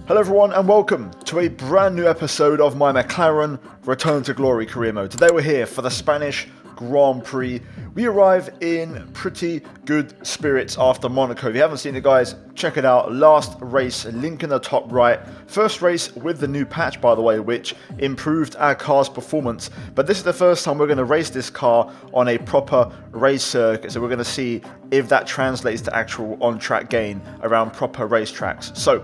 Hello everyone and welcome to a brand new episode of my McLaren Return to Glory career mode. Today we're here for the Spanish Grand Prix. We arrive in pretty good spirits after Monaco. If you haven't seen it guys, check it out. Last race, link in the top right. First race with the new patch by the way, which improved our car's performance. But this is the first time we're going to race this car on a proper race circuit. So we're going to see if that translates to actual on-track gain around proper racetracks. So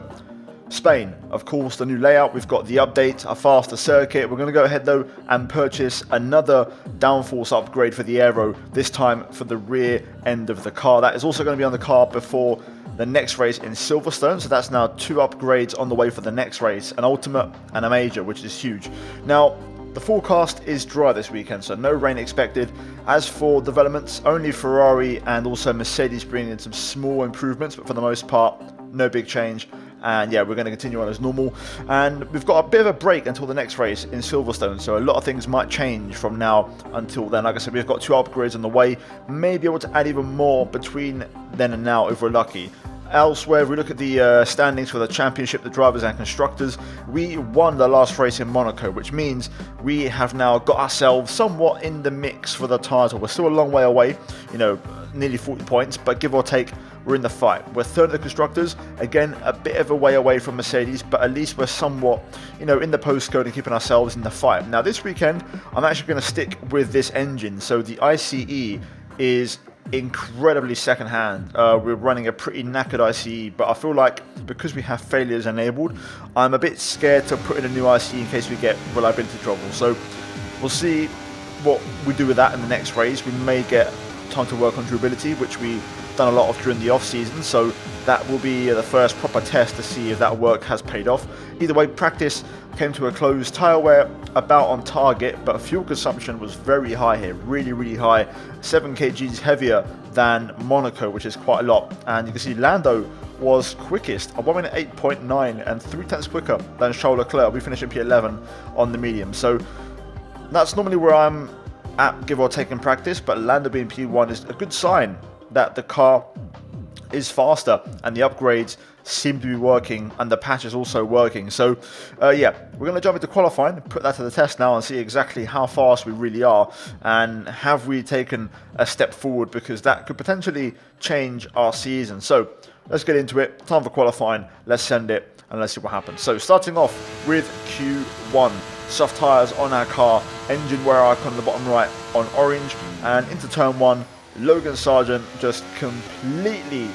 Spain, of course, the new layout, we've got the update, a faster circuit. We're going to go ahead though and purchase another downforce upgrade for the aero, this time for the rear end of the car. That is also going to be on the car before the next race in Silverstone, so that's now 2 upgrades on the way for the next race, an ultimate and a major, which is huge. Now, the forecast is dry this weekend, so no rain expected. As for developments, only Ferrari and also Mercedes bringing in some small improvements, but for the most part, no big change. And yeah, we're going to continue on as normal. And we've got a bit of a break until the next race in Silverstone. So a lot of things might change from now until then. Like I said, we've got 2 upgrades on the way. May be able to add even more between then and now if we're lucky. Elsewhere, if we look at the standings for the championship, the drivers and constructors, we won the last race in Monaco, which means we have now got ourselves somewhat in the mix for the title. We're still a long way away, you know, nearly 40 points, but give or take, we're in the fight. We're third of the constructors, again, a bit of a way away from Mercedes, but at least we're somewhat, you know, in the postcode and keeping ourselves in the fight. Now, this weekend, I'm actually going to stick with this engine. So the ICE is incredibly second-hand. We're running a pretty knackered ICE, but I feel like because we have failures enabled, I'm a bit scared to put in a new ICE in case we get reliability trouble. So we'll see what we do with that in the next race. We may get time to work on durability, which we've done a lot of during the off-season, so that will be the first proper test to see if that work has paid off. Either way, practice came to a close. Tyre wear about on target, but fuel consumption was very high here, really high, 7 kgs heavier than Monaco, which is quite a lot. And you can see Lando was quickest, a 1 minute 8.9 and 3 tenths quicker than Charles Leclerc. We finished in P11 on the medium, so that's normally where I'm at, give or take in practice, but Lando being P1 is a good sign that the car is faster and the upgrades seem to be working and the patch is also working. So yeah, we're going to jump into qualifying, put that to the test now and see exactly how fast we really are and have we taken a step forward, because that could potentially change our season. So let's get into it. Time for qualifying. Let's send it and let's see what happens. So starting off with Q1, soft tyres on our car, engine wear icon on the bottom right on orange, and into turn 1, Logan Sargent just completely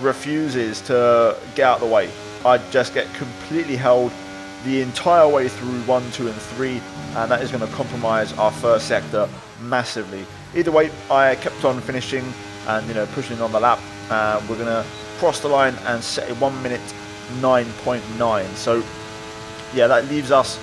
refuses to get out of the way. I just get completely held the entire way through 1, 2 and 3, and that is going to compromise our first sector massively. Either way, I kept on finishing and, you know, pushing on the lap, and we're going to cross the line and set a 1 minute 9.9. So yeah, that leaves us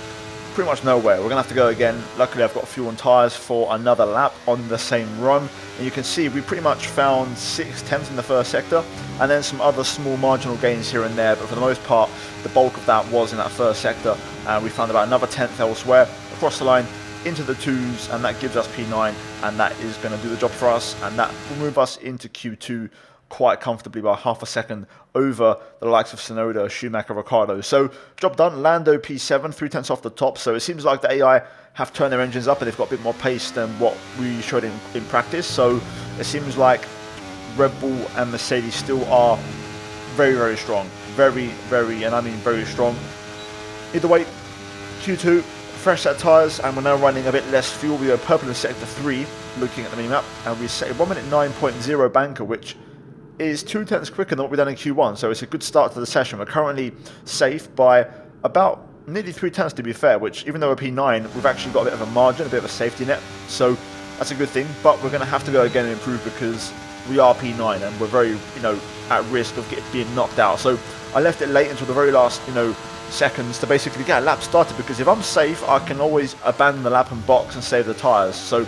pretty much nowhere. We're going to have to go again. Luckily, I've got fuel and tyres for another lap on the same run. And you can see we pretty much found 6 tenths in the first sector and then some other small marginal gains here and there. But for the most part, the bulk of that was in that first sector. And we found about another tenth elsewhere across the line into the 2s, and that gives us P9. And that is going to do the job for us. And that will move us into Q2 quite comfortably by half a second over the likes of Tsunoda, Schumacher, Ricciardo. So job done. Lando P7, 3 tenths off the top. So it seems like the AI have turned their engines up and they've got a bit more pace than what we showed in practice. So it seems like Red Bull and Mercedes still are very strong. Very, and I mean very strong. Either way, Q2, fresh set tyres, and we're now running a bit less fuel. We are purple in sector 3, looking at the mini-map, and we set a 1 minute 9.0 banker, which is 2 tenths quicker than what we've done in Q1, so it's a good start to the session. We're currently safe by about nearly 3 tenths to be fair, which even though we're P9, we've actually got a bit of a margin, a bit of a safety net, so that's a good thing. But we're going to have to go again and improve because we are P9 and we're very, you know, at risk of being knocked out. So I left it late until the very last, you know, seconds to basically get a lap started, because if I'm safe, I can always abandon the lap and box and save the tyres. So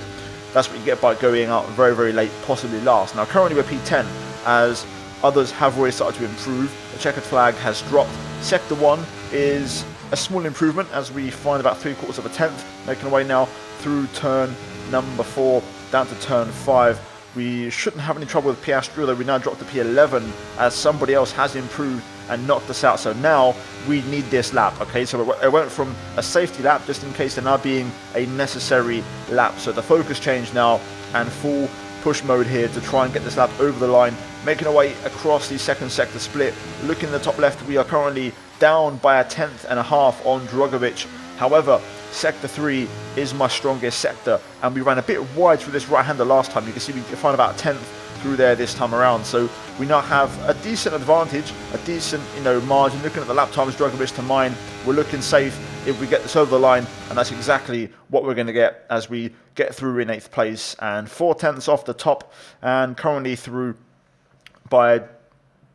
that's what you get by going out very late, possibly last. Now currently we're P10, as others have already started to improve. The checkered flag has dropped. Sector 1 is a small improvement as we find about 3/4 of a tenth, making our way now through turn number 4 down to turn 5. We shouldn't have any trouble with Piastri, although we now drop to P11 as somebody else has improved and knocked us out. So now we need this lap, okay? So it went from a safety lap just in case to now being a necessary lap. So the focus changed now and full push mode here to try and get this lap over the line, making our way across the second sector split. Looking in the top left, we are currently down by a 1/10 and a half on Drogovic. However, Sector 3 is my strongest sector, and we ran a bit wide through this right-hander last time. You can see we can find about a 1/10 through there this time around. So we now have a decent advantage, a decent margin. Looking at the lap times, Drogovic to mine, we're looking safe if we get this over the line, and that's exactly what we're going to get as we get through in 8th place and 4/10 off the top, and currently through by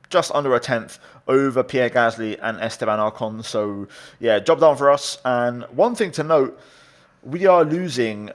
just under a 1/10 over Pierre Gasly and Esteban Ocon. So yeah, job done for us. And one thing to note, we are losing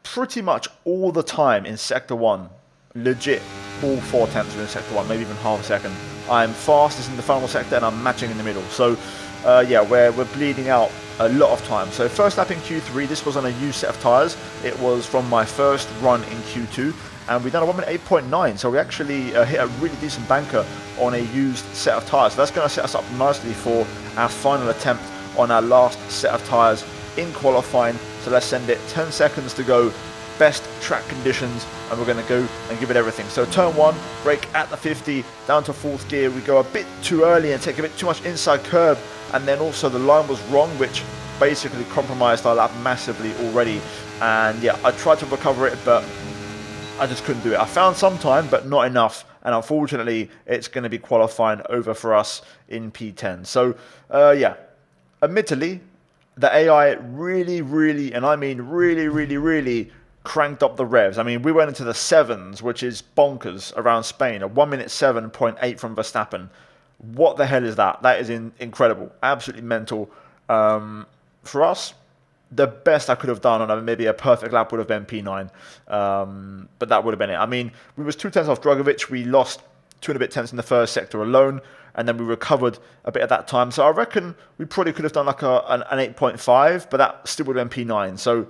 pretty much all the time in Sector 1. Legit, all 4/10 in Sector 1, maybe even half a second. I'm fastest in the final sector and I'm matching in the middle. So yeah, we're bleeding out a lot of time. So first lap in Q3, this was on a used set of tyres. It was from my first run in Q2. And we've done a 1:08.9, so we actually hit a really decent banker on a used set of tyres. So that's going to set us up nicely for our final attempt on our last set of tyres in qualifying. So let's send it 10 seconds to go, best track conditions, and we're going to go and give it everything. So turn 1, brake at the 50, down to 4th gear. We go a bit too early and take a bit too much inside curb, and then also the line was wrong, which basically compromised our lap massively already. And yeah, I tried to recover it, but I just couldn't do it. I found some time, but not enough. And unfortunately, it's going to be qualifying over for us in P10. So, yeah, admittedly, the AI really, and I mean really cranked up the revs. I mean, we went into the 7s, which is bonkers around Spain. A 1:07.8 from Verstappen. What the hell is that? That is incredible. Absolutely mental. For us, the best I could have done on maybe a perfect lap would have been P9, but that would have been it. I mean, we was 2/10 off Drogovic. We lost 2 and a bit tenths in the first sector alone, and then we recovered a bit at that time. So I reckon we probably could have done like an 8.5, but that still would have been P9. So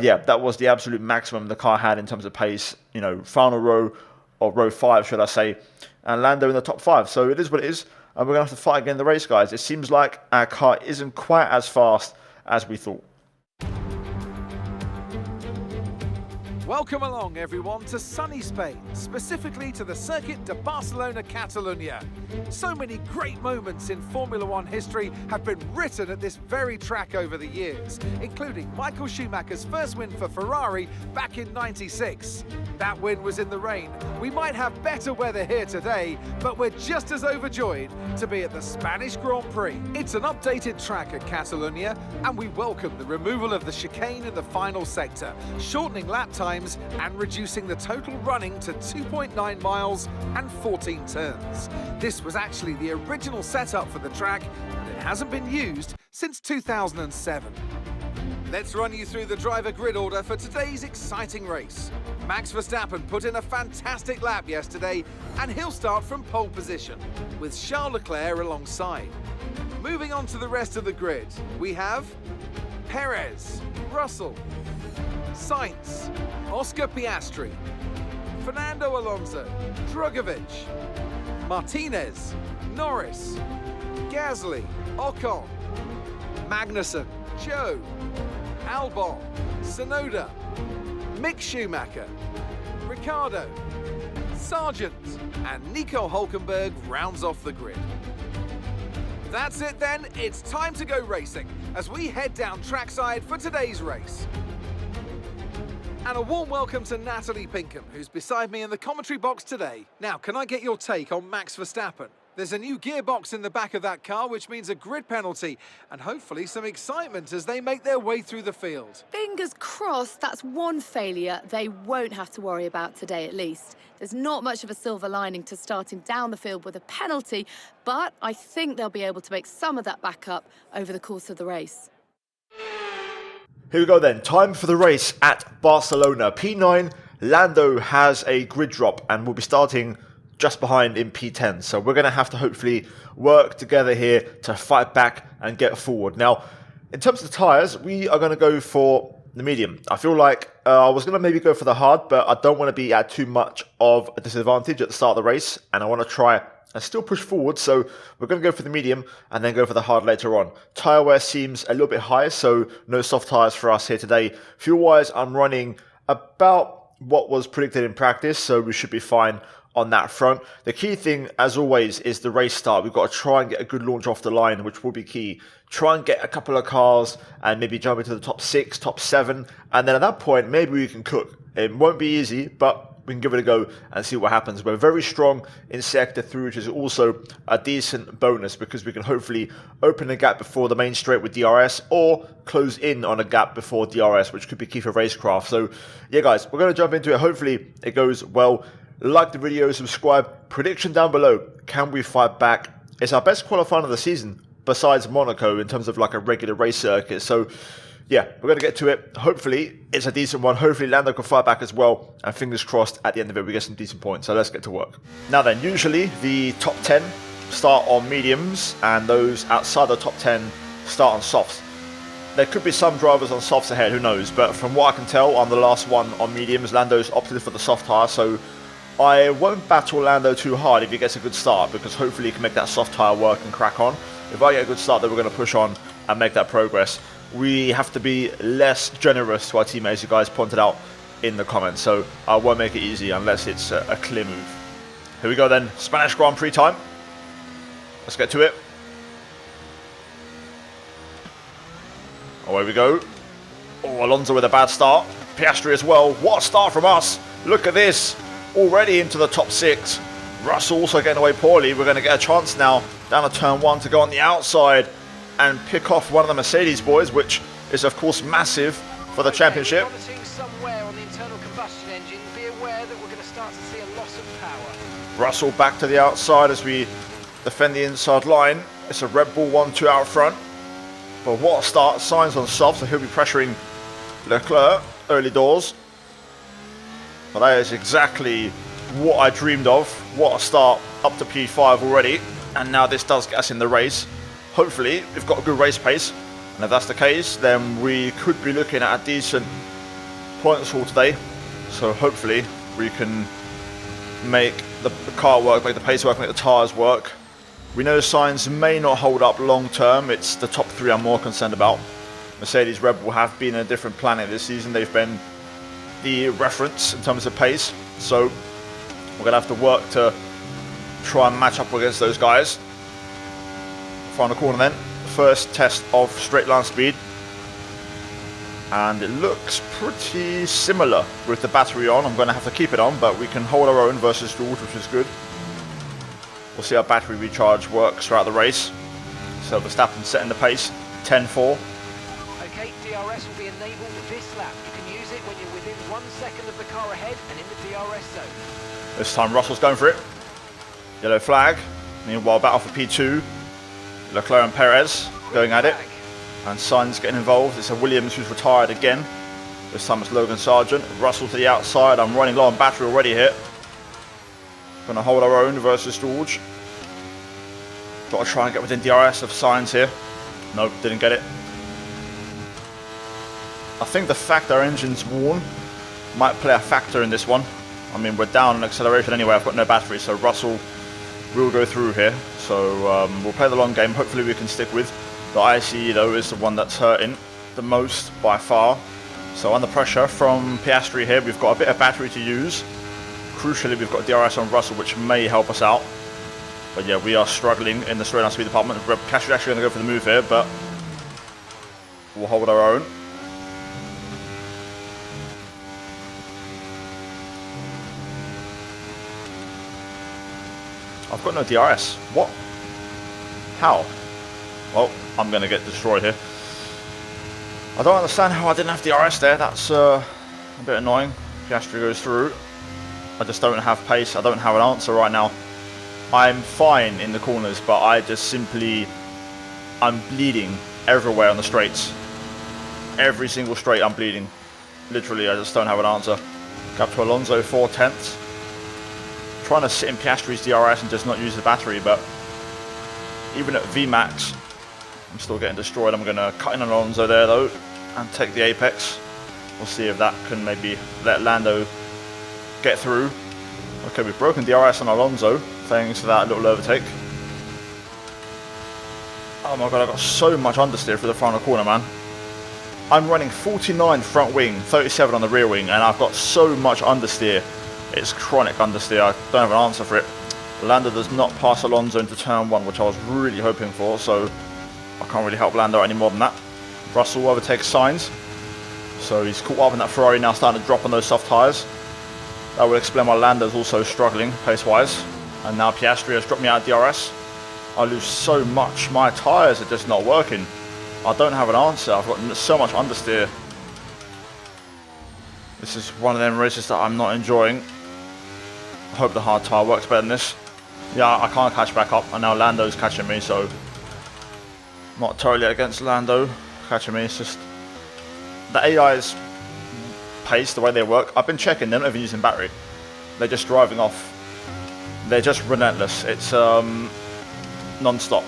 yeah, that was the absolute maximum the car had in terms of pace. Final row, or row 5, should I say, and Lando in the top 5. So it is what it is, and we're going to have to fight again in the race, guys. It seems like our car isn't quite as fast as we thought. Welcome along, everyone, to sunny Spain, specifically to the Circuit de Barcelona, Catalunya. So many great moments in Formula One history have been written at this very track over the years, including Michael Schumacher's first win for Ferrari back in '96. That win was in the rain. We might have better weather here today, but we're just as overjoyed to be at the Spanish Grand Prix. It's an updated track at Catalunya, and we welcome the removal of the chicane in the final sector, shortening lap times and reducing the total running to 2.9 miles and 14 turns. This was actually the original setup for the track, and it hasn't been used since 2007. Let's run you through the driver grid order for today's exciting race. Max Verstappen put in a fantastic lap yesterday, and he'll start from pole position, with Charles Leclerc alongside. Moving on to the rest of the grid, we have Perez, Russell, Sainz, Oscar Piastri, Fernando Alonso, Drogovic, Martinez, Norris, Gasly, Ocon, Magnussen, Joe, Albon, Tsunoda, Mick Schumacher, Ricciardo, Sargent, and Nico Hülkenberg rounds off the grid. That's it then, it's time to go racing as we head down trackside for today's race. And a warm welcome to Natalie Pinkham, who's beside me in the commentary box today. Now, can I get your take on Max Verstappen? There's a new gearbox in the back of that car, which means a grid penalty, and hopefully some excitement as they make their way through the field. Fingers crossed that's one failure they won't have to worry about today at least. There's not much of a silver lining to starting down the field with a penalty, but I think they'll be able to make some of that back up over the course of the race. Here we go then, time for the race at Barcelona. P9, Lando has a grid drop and will be starting just behind in P10. So we're going to have to hopefully work together here to fight back and get forward. Now, in terms of the tyres, we are going to go for the medium. I feel like I was going to maybe go for the hard, but I don't want to be at too much of a disadvantage at the start of the race. And I want to try and still push forward. So we're going to go for the medium and then go for the hard later on. Tyre wear seems a little bit high, so no soft tyres for us here today. Fuel-wise, I'm running about what was predicted in practice, so we should be fine on that front. The key thing, as always, is the race start. We've got to try and get a good launch off the line, which will be key. Try and get a couple of cars and maybe jump into the top 6, top 7, and then at that point, maybe we can cook. It won't be easy, but we can give it a go and see what happens. We're very strong in Sector 3, which is also a decent bonus because we can hopefully open a gap before the main straight with DRS or close in on a gap before DRS, which could be key for racecraft. So yeah, guys, we're going to jump into it. Hopefully it goes well. Like the video, subscribe. Prediction down below. Can we fight back? It's our best qualifying of the season besides Monaco in terms of like a regular race circuit. So yeah, we're going to get to it. Hopefully, it's a decent one. Hopefully, Lando can fight back as well. And fingers crossed, at the end of it, we get some decent points. So let's get to work. Now then, usually the top 10 start on mediums, and those outside the top 10 start on softs. There could be some drivers on softs ahead, who knows? But from what I can tell, I'm the last one on mediums. Lando's opted for the soft tyre, so I won't battle Lando too hard if he gets a good start, because hopefully he can make that soft tyre work and crack on. If I get a good start, then we're going to push on and make that progress. We have to be less generous to our teammates, you guys pointed out in the comments. So I won't make it easy unless it's a clear move. Here we go then, Spanish Grand Prix time. Let's get to it. Away we go. Oh, Alonso with a bad start. Piastri as well. What a start from us. Look at this. Already into the top 6. Russell also getting away poorly. We're going to get a chance now down to turn 1 to go on the outside and pick off one of the Mercedes boys, which is of course massive for the championship. Somewhere on the internal combustion engine, be aware that we're going to start to see a loss of power. Russell back to the outside as we defend the inside line. It's a Red Bull 1-2 out front. But what a start. Sainz on soft, so he'll be pressuring Leclerc early doors. But that is exactly what I dreamed of. What a start, up to P5 already. And now this does get us in the race. Hopefully, we've got a good race pace, and if that's the case, then we could be looking at a decent points haul today. So hopefully, we can make the car work, make the pace work, make the tyres work. We know Sainz may not hold up long term. It's the top 3 I'm more concerned about. Mercedes Red Bull have been a different planet this season. They've been the reference in terms of pace. So we're going to have to work to try and match up against those guys. Final corner then, first test of straight line speed, and it looks pretty similar with the battery on. I'm going to have to keep it on, but we can hold our own versus George, which is good. We'll see how battery recharge works throughout the race. So Verstappen setting the pace, 10-4. Okay, DRS will be enabled this lap. You can use it when you're within 1 second of the car ahead and in the DRS zone. This time Russell's going for it. Yellow flag. Meanwhile, battle for P2. Leclerc and Perez going at it, and Sainz getting involved. It's a Williams who's retired again. This time it's Logan Sargent. Russell to the outside. I'm running low on battery already here. Going to hold our own versus George. Got to try and get within DRS of Sainz here. Nope, didn't get it. I think the fact our engine's worn might play a factor in this one. I mean, we're down on acceleration anyway. I've got no battery, so Russell will go through here. So we'll play the long game. Hopefully we can stick with. The ICE though is the one that's hurting the most by far. So under pressure from Piastri here, we've got a bit of battery to use. Crucially, we've got DRS on Russell, which may help us out. But yeah, we are struggling in the straight line speed department. Piastri's actually going to go for the move here, but we'll hold our own. I've got no DRS. What? How? Well, I'm going to get destroyed here. I don't understand how I didn't have DRS there. That's a bit annoying. Piastri goes through. I just don't have pace. I don't have an answer right now. I'm fine in the corners, but I just simply... I'm bleeding everywhere on the straights. Every single straight I'm bleeding. Literally, I just don't have an answer. Gap to Alonso, 4/10. Trying to sit in Piastri's DRS and just not use the battery, but even at VMAX, I'm still getting destroyed. I'm going to cut in on Alonso there though and take the apex. We'll see if that can maybe let Lando get through. Okay, we've broken DRS on Alonso, thanks to that little overtake. Oh my god, I got so much understeer through the final corner, man. I'm running 49 front wing, 37 on the rear wing, and I've got so much understeer. It's chronic understeer. I don't have an answer for it. Lando does not pass Alonso into turn 1, which I was really hoping for, so I can't really help Lando any more than that. Russell overtakes Sainz, so he's caught up in that Ferrari, now starting to drop on those soft tyres. That would explain why Lando's also struggling pace-wise. And now Piastri has dropped me out of DRS. I lose so much. My tyres are just not working. I don't have an answer. I've got so much understeer. This is one of them races that I'm not enjoying. I hope the hard tyre works better than this. Yeah, I can't catch back up, and now Lando's catching me, so not totally against Lando catching me. It's just the AI's pace, the way they work. I've been checking, they're not even using battery. They're just driving off. They're just relentless. It's non-stop.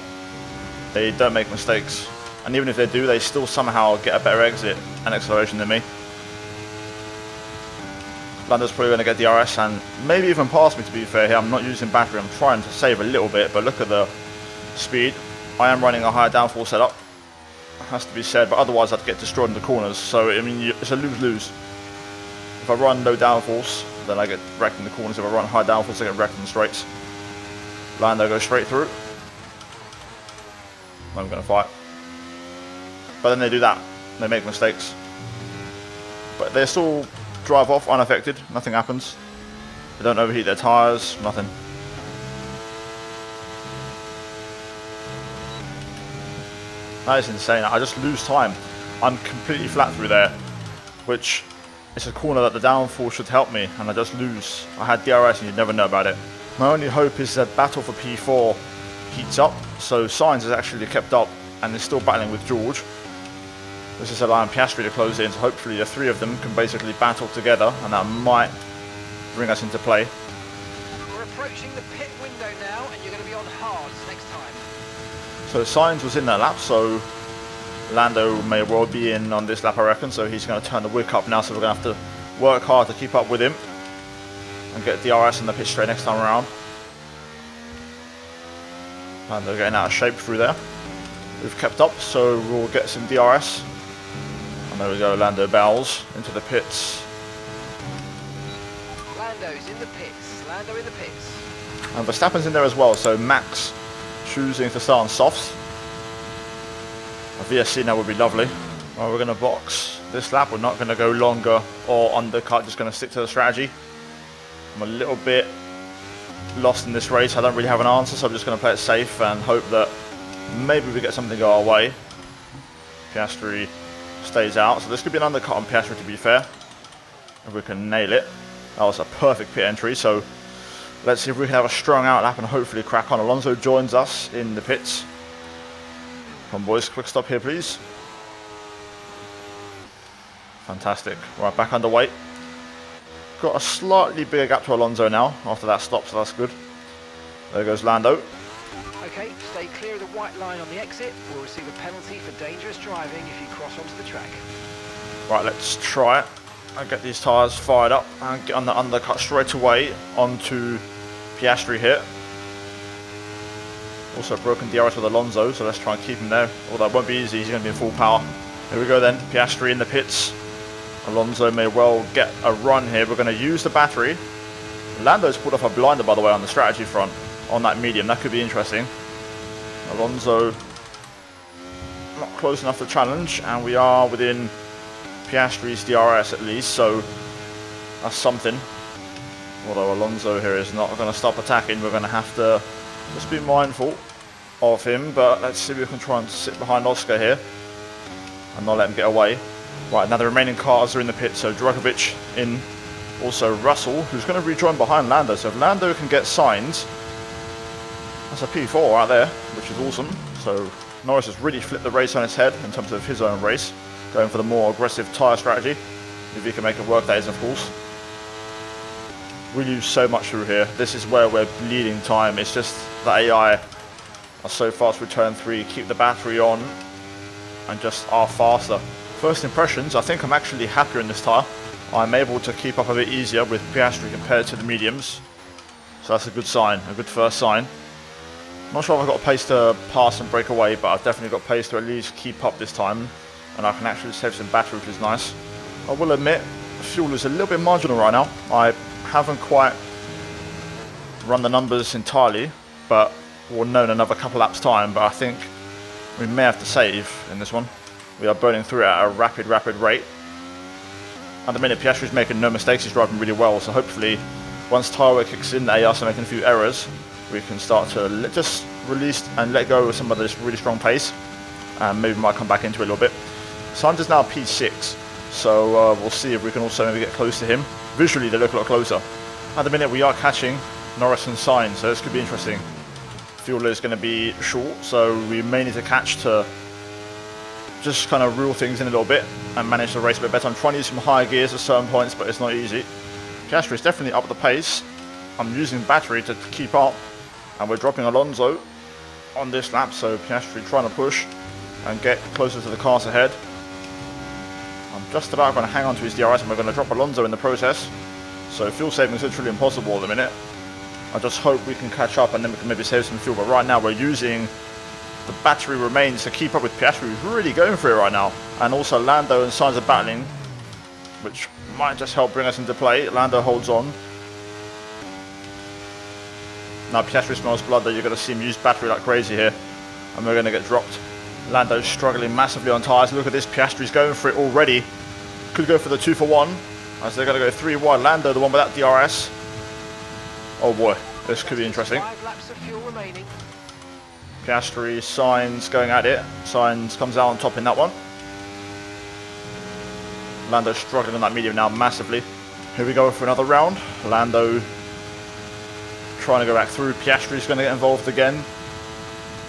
They don't make mistakes, and even if they do, they still somehow get a better exit and acceleration than me. Lando's probably going to get DRS and maybe even pass me, to be fair here. I'm not using battery, I'm trying to save a little bit, but look at the speed. I am running a higher downforce setup, has to be said, but otherwise I'd get destroyed in the corners. So I mean, it's a lose-lose. If I run low downforce, then I get wrecked in the corners. If I run high downforce, I get wrecked in the straights. Lando goes straight through. I'm going to fight. But then they do that. They make mistakes. But they still drive off unaffected. Nothing happens. They don't overheat their tyres. Nothing. That is insane. I just lose time. I'm completely flat through there, which is a corner that the downforce should help me, and I just lose. I had DRS and you'd never know about it. My only hope is that battle for P4 heats up, so Sainz is actually kept up and is still battling with George. This is allowing Piastri to close in, so hopefully the three of them can basically battle together, and that might bring us into play. We're approaching the pit window now, and you're going to be on hards next time. So Sainz was in that lap, so Lando may well be in on this lap, I reckon, so he's going to turn the wick up now, so we're going to have to work hard to keep up with him and get DRS in the pit straight next time around. Lando getting out of shape through there. We've kept up, so we'll get some DRS. And there we go, Lando bows into the pits. Lando's in the pits. Lando in the pits. And Verstappen's in there as well, so Max choosing to start on softs. A VSC now would be lovely. Well, we're going to box this lap. We're not going to go longer or undercut, just going to stick to the strategy. I'm a little bit lost in this race. I don't really have an answer, so I'm just going to play it safe and hope that maybe we get something go our way. Piastri stays out, so this could be an undercut on Piastri, to be fair, if we can nail it. That was a perfect pit entry, so let's see if we can have a strong out lap and hopefully crack on. Alonso joins us in the pits. Come on boys, quick stop here please. Fantastic, right, back underway. Got a slightly bigger gap to Alonso now after that stop, so that's good. There goes Lando. Okay, stay clear of the white line on the exit. We'll receive a penalty for dangerous driving if you cross onto the track. Right, let's try it. I'll get these tyres fired up and get on the undercut straight away onto Piastri here. Also broken DRS with Alonso, so let's try and keep him there. Although it won't be easy, he's going to be in full power. Here we go then, Piastri in the pits. Alonso may well get a run here. We're going to use the battery. Lando's pulled off a blinder, by the way, on the strategy front on that medium. That could be interesting. Alonso not close enough to challenge, and we are within Piastri's DRS at least, so that's something. Although Alonso here is not going to stop attacking, we're going to have to just be mindful of him, but let's see if we can try and sit behind Oscar here and not let him get away. Right, now the remaining cars are in the pit, so Drogovic in, also Russell, who's going to rejoin behind Lando, so if Lando can get Sainz, that's a P4 out there, which is awesome. So Norris has really flipped the race on its head in terms of his own race, going for the more aggressive tyre strategy. If he can make it work, that is, of course. We lose so much through here. This is where we're bleeding time. It's just the AI are so fast with turn 3, keep the battery on, and just are faster. First impressions, I think I'm actually happier in this tyre. I'm able to keep up a bit easier with Piastri compared to the mediums. So that's a good sign, a good first sign. Not sure if I've got pace to pass and break away, but I've definitely got pace to at least keep up this time. And I can actually save some battery, which is nice. I will admit, the fuel is a little bit marginal right now. I haven't quite run the numbers entirely, but we'll know in another couple laps time. But I think we may have to save in this one. We are burning through it at a rapid rate. At the minute, Piastri's making no mistakes. He's driving really well. So hopefully, once tyre wear kicks in, they are making a few errors. We can start to just release and let go of some of this really strong pace. And maybe we might come back into it a little bit. Sainz is now P6. So we'll see if we can also maybe get close to him. Visually, they look a lot closer. At the minute, we are catching Norris and Sainz, so this could be interesting. Fuel is going to be short, so we may need to catch to just kind of rule things in a little bit and manage the race a bit better. I'm trying to use some higher gears at certain points, but it's not easy. Piastri is definitely up the pace. I'm using battery to keep up, and we're dropping Alonso on this lap, so Piastri trying to push and get closer to the cars ahead. I'm just about going to hang on to his DRS and we're going to drop Alonso in the process. So fuel saving is literally impossible at the minute. I just hope we can catch up and then we can maybe save some fuel. But right now we're using the battery remains to keep up with Piastri, who's really going for it right now. And also Lando and Sainz are battling, which might just help bring us into play. Lando holds on. Now Piastri smells blood, though. You're going to see him use battery like crazy here. And we're going to get dropped. Lando's struggling massively on tyres. Look at this, Piastri's going for it already. Could go for the 2 for 1, as they're going to go 3 wide. Lando, the one without DRS. Oh boy, this could be interesting. 5 laps of fuel remaining. Piastri, Sainz going at it. Sainz comes out on top in that one. Lando struggling on that medium now massively. Here we go for another round. Lando trying to go back through. Piastri's going to get involved again.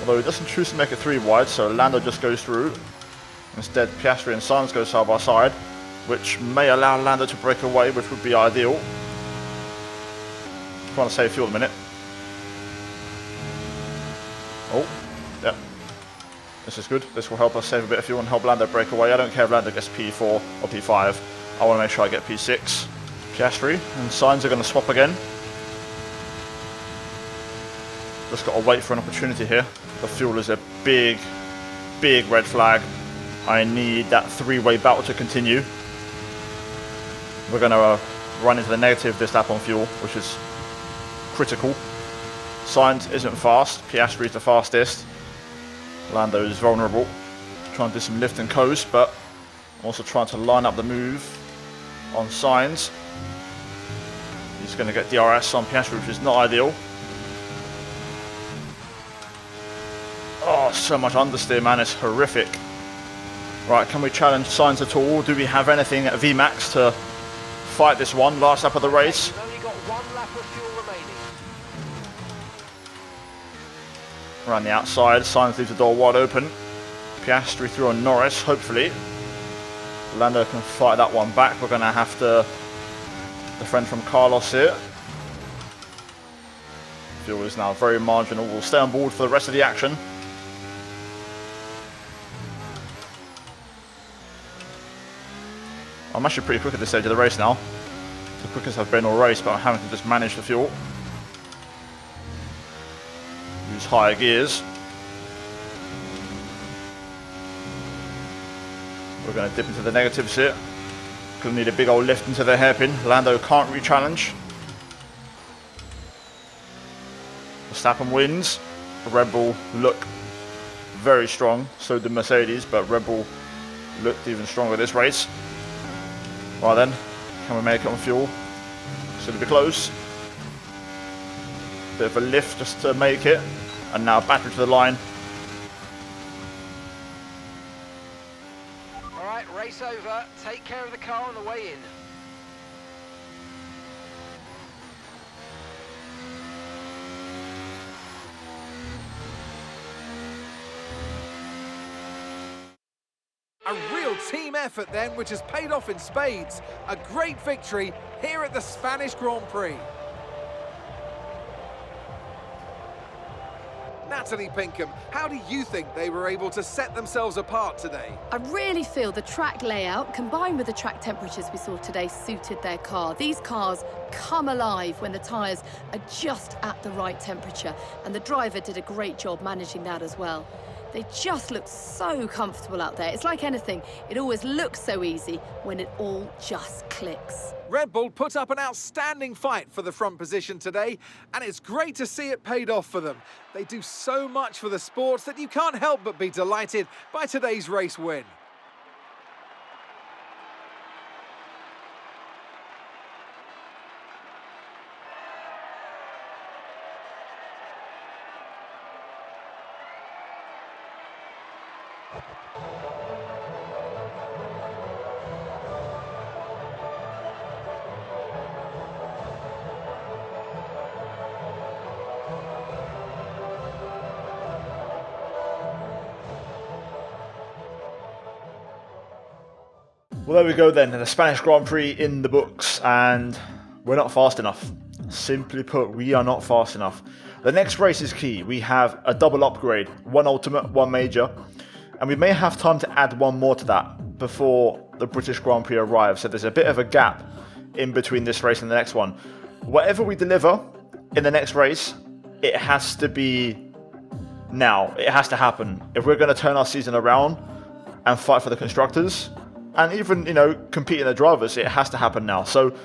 Although he doesn't choose to make it 3 wide, so Lando just goes through. Instead, Piastri and Sainz go side by side, which may allow Lando to break away, which would be ideal. Trying to save fuel a minute. Oh, yeah. This is good. This will help us save a bit of fuel and help Lando break away. I don't care if Lando gets P4 or P5. I want to make sure I get P6. Piastri and Sainz are going to swap again. Just got to wait for an opportunity here. The fuel is a big red flag. I need that 3-way battle to continue. We're going to run into the negative this lap on fuel, which is critical. Sainz isn't fast. Piastri is the fastest. Lando is vulnerable. Trying to do some lift and coast, but I'm also trying to line up the move on Sainz. He's going to get DRS on Piastri, which is not ideal. Oh, so much understeer, man. It's horrific. Right, can we challenge Sainz at all? Do we have anything at VMAX to fight this one? Last lap of the race. You've only got 1 lap of fuel remaining. Around the outside, Sainz leaves the door wide open. Piastri through on Norris, hopefully. Lando can fight that one back. We're going to have to defend from Carlos here. Fuel is now very marginal. We'll stay on board for the rest of the action. I'm actually pretty quick at this stage of the race now. The quickest I've been all race, but I'm having to just manage the fuel. Use higher gears. We're going to dip into the negatives here. Going to need a big old lift into the hairpin. Lando can't re-challenge. Verstappen wins. Red Bull look very strong. So did Mercedes, but Red Bull looked even stronger this race. Right then, can we make it on fuel? It's going to be close. Bit of a lift just to make it. And now battery to the line. Alright, race over. Take care of the car on the way in. A real team effort then, which has paid off in spades. A great victory here at the Spanish Grand Prix. Now Natalie Pinkham, how do you think they were able to set themselves apart today? I really feel the track layout, combined with the track temperatures we saw today, suited their car. These cars come alive when the tyres are just at the right temperature, and the driver did a great job managing that as well. They just look so comfortable out there. It's like anything, it always looks so easy when it all just clicks. Red Bull put up an outstanding fight for the front position today, and it's great to see it paid off for them. They do so much for the sport that you can't help but be delighted by today's race win. Well, there we go then, the Spanish Grand Prix in the books, and we're not fast enough. Simply put, we are not fast enough. The next race is key. We have a double upgrade, one ultimate, one major, and we may have time to add one more to that before the British Grand Prix arrives, so there's a bit of a gap in between this race and the next one. Whatever we deliver in the next race, it has to be now. It has to happen. If we're going to turn our season around and fight for the constructors, and even, compete in the drivers, it has to happen now. So,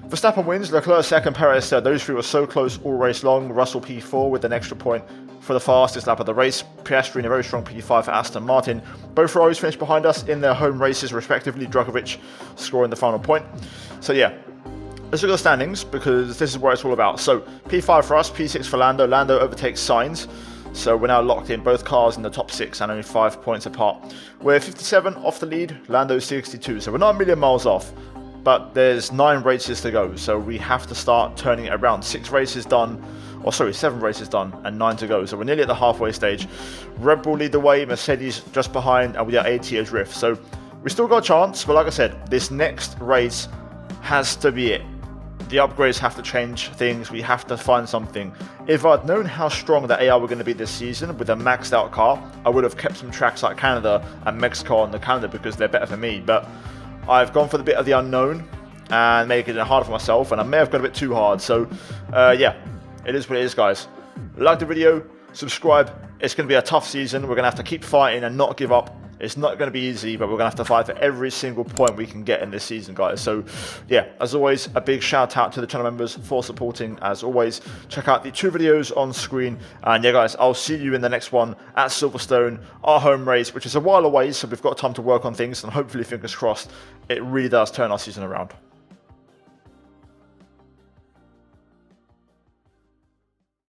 Verstappen wins, Leclerc second, Perez third. Those three were so close all race long. Russell P4 with an extra point for the fastest lap of the race. Piastri in a very strong P5 for Aston Martin. Both Ferraris finished behind us in their home races respectively. Drugovic scoring the final point. So yeah, let's look at the standings because this is what it's all about. So P5 for us, P6 for Lando. Lando overtakes Sainz. So we're now locked in, both cars in the top 6 and only 5 points apart. We're 57 off the lead, Lando's 62. So we're not a million miles off, but there's 9 races to go. So we have to start turning it around. 7 races done, and 9 to go. So we're nearly at the halfway stage. Red Bull lead the way, Mercedes just behind, and we are 8 years drift. So we still got a chance, but like I said, this next race has to be it. The upgrades have to change things. We have to find something. If I'd known how strong the AI were going to be this season with a maxed out car, I would have kept some tracks like Canada and Mexico on the calendar because they're better for me. But I've gone for the bit of the unknown and making it harder for myself, and I may have gone a bit too hard. So yeah, it is what it is, guys. Like the video, subscribe. It's going to be a tough season. We're going to have to keep fighting and not give up. It's not going to be easy, but we're going to have to fight for every single point we can get in this season, guys. So, yeah, as always, a big shout out to the channel members for supporting. As always, check out the 2 videos on screen. And yeah, guys, I'll see you in the next one at Silverstone, our home race, which is a while away. So we've got time to work on things, and hopefully, fingers crossed, it really does turn our season around.